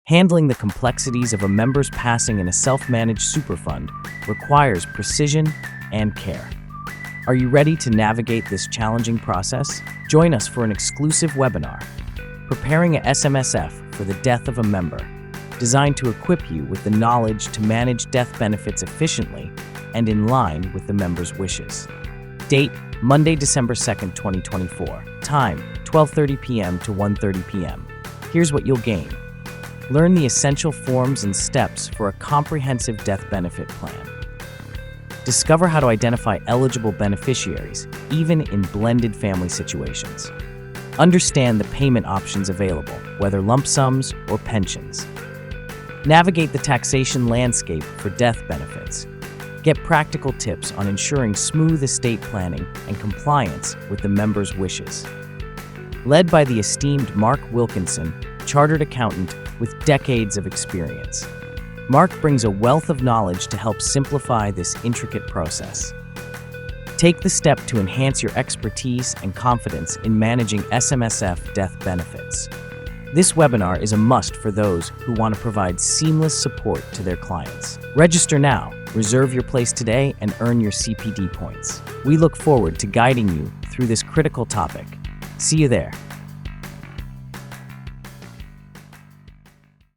Handling the complexities of a member's passing in a self-managed super fund requires precision and care. Are you ready to navigate this challenging process? Join us for an exclusive webinar, Preparing a SMSF for the Death of a Member, designed to equip you with the knowledge to manage death benefits efficiently and in line with the member's wishes. Date, Monday, December 2nd, 2024. Time, 12:30 p.m. to 1:30 p.m. Here's what you'll gain. Learn the essential forms and steps for a comprehensive death benefit plan. Discover how to identify eligible beneficiaries, even in blended family situations. Understand the payment options available, whether lump sums or pensions. Navigate the taxation landscape for death benefits. Get practical tips on ensuring smooth estate planning and compliance with the member's wishes. Led by the esteemed Mark Wilkinson, chartered accountant with decades of experience. Mark brings a wealth of knowledge to help simplify this intricate process. Take the step to enhance your expertise and confidence in managing SMSF death benefits. This webinar is a must for those who want to provide seamless support to their clients. Register now, reserve your place today, and earn your CPD points. We look forward to guiding you through this critical topic. See you there.